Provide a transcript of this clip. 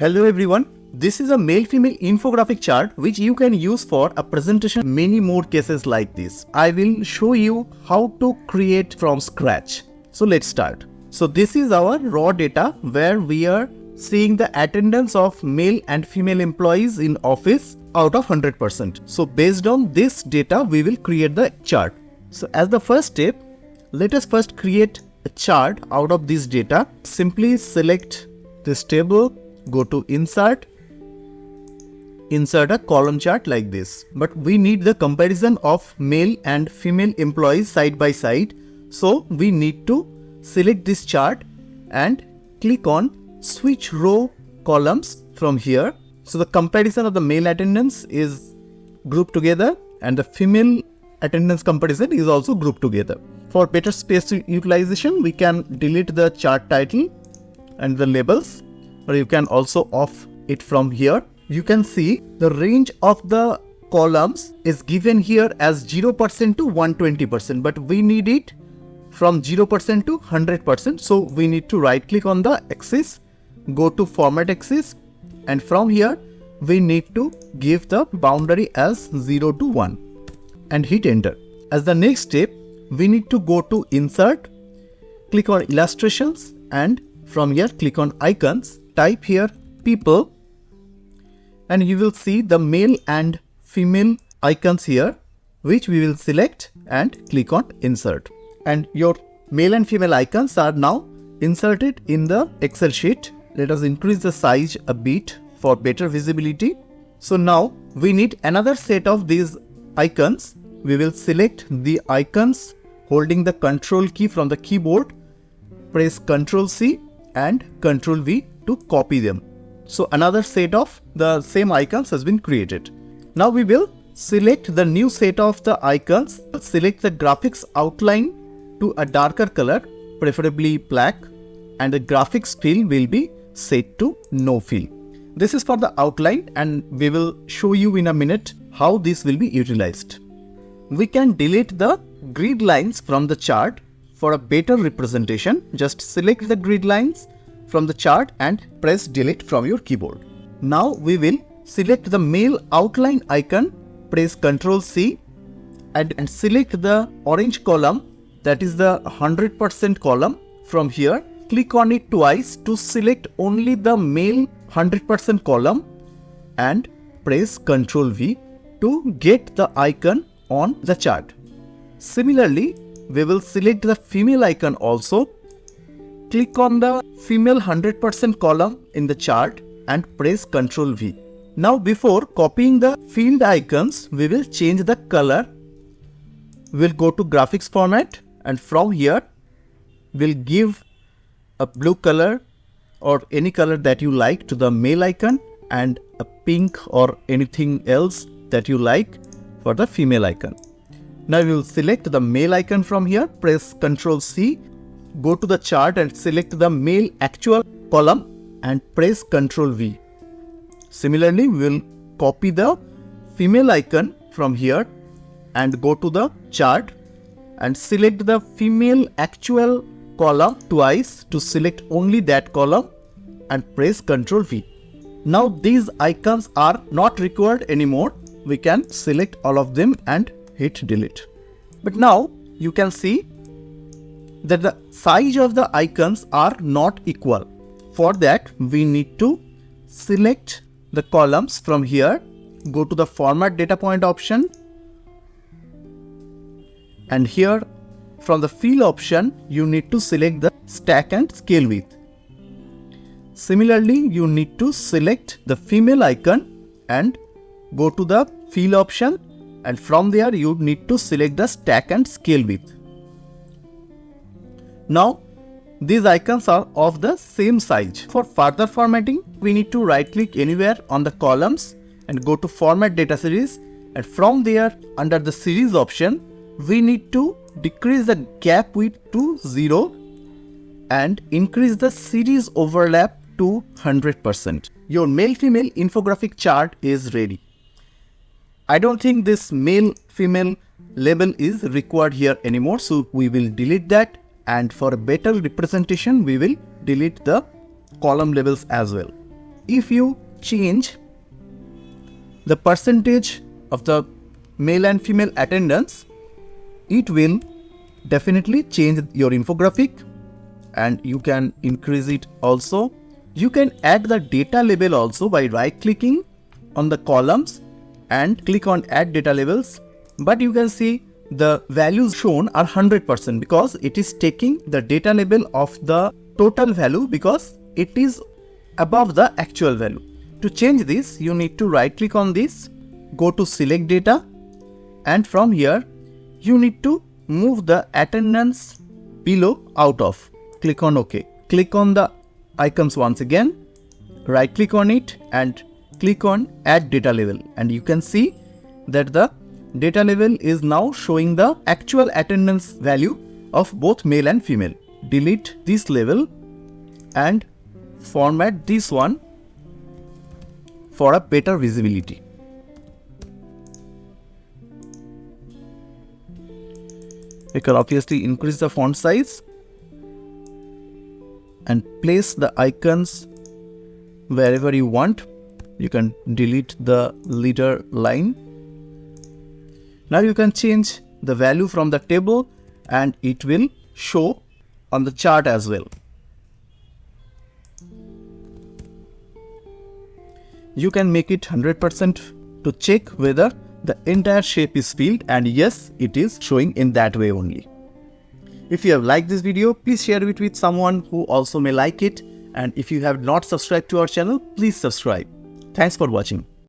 Hello everyone, this is a male-female infographic chart which you can use for a presentation. Many more cases like this. I will show you how to create from scratch. So let's start. So this is our raw data where we are seeing the attendance of male and female employees in office out of 100%. So based on this data, we will create the chart. So as the first step, let us first create a chart out of this data. Simply select this table, go to insert a column chart like this. But we need the comparison of male and female employees side by side. So we need to select this chart and click on switch row columns from here. So the comparison of the male attendance is grouped together and the female attendance comparison is also grouped together. For better space utilization, we can delete the chart title and the labels, or you can also off it from here. You can see the range of the columns is given here as 0% to 120%, but we need it from 0% to 100%. So we need to right click on the axis, go to format axis, and from here we need to give the boundary as 0 to 1 and hit enter. As the next step, we need to go to insert, click on illustrations, and from here click on icons, type here people, and you will see the male and female icons here, which we will select and click on insert. And your male and female icons are now inserted in the Excel sheet. Let us increase the size a bit for better visibility. So now we need another set of these icons. We will select the icons holding the Control key from the keyboard, press Ctrl C and Ctrl V to copy them. So another set of the same icons has been created. Now we will select the new set of the icons. Select the graphics outline to a darker color, preferably black, and the graphics fill will be set to no fill. This is for the outline, and we will show you in a minute how this will be utilized. We can delete the grid lines from the chart for a better representation. Just select the grid lines from the chart and press delete from your keyboard. Now we will select the male outline icon, press Ctrl C and select the orange column, that is the 100% column. From here, click on it twice to select only the male 100% column and press Ctrl V to get the icon on the chart. Similarly, we will select the female icon also. Click on the female 100% column in the chart and press Ctrl V. Now before copying the field icons, we will change the color. We'll go to graphics format, and from here we'll give a blue color or any color that you like to the male icon and a pink or anything else that you like for the female icon. Now we will select the male icon from here, press Ctrl C, go to the chart and select the male actual column and press Ctrl V. Similarly, we will copy the female icon from here and go to the chart and select the female actual column twice to select only that column and press Ctrl V. Now these icons are not required anymore. We can select all of them and hit delete. But now you can see that the size of the icons are not equal. For that, we need to select the columns from here, go to the format data point option, and here from the fill option you need to select the stack and scale width. Similarly, you need to select the female icon and go to the fill option, and from there you need to select the stack and scale width. Now these icons are of the same size. For further formatting, we need to right click anywhere on the columns and go to format data series, and from there under the series option we need to decrease the gap width to 0 and increase the series overlap to 100%. Your male-female infographic chart is ready. I don't think this male-female label is required here anymore, so we will delete that, and for a better representation we will delete the column labels as well. if you change the percentage of the male and female attendance, it will definitely change your infographic, and you can increase it also. You can add the data label also by right clicking on the columns and click on add data labels. But you can see the values shown are 100% because it is taking the data label of the total value because it is above the actual value. To change this, you need to right click on this, go to select data, and from here you need to move the attendance below out of. Click on OK. Click on the icons once again, right click on it and click on add data label, and you can see that the data label is now showing the actual attendance value of both male and female. Delete this label and format this one for a better visibility. You can obviously increase the font size and place the icons wherever you want. You can delete the leader line. Now you can change the value from the table and it will show on the chart as well. You can make it 100% to check whether the entire shape is filled, and yes, it is showing in that way only. If you have liked this video, please share it with someone who also may like it, and if you have not subscribed to our channel, please subscribe. Thanks for watching.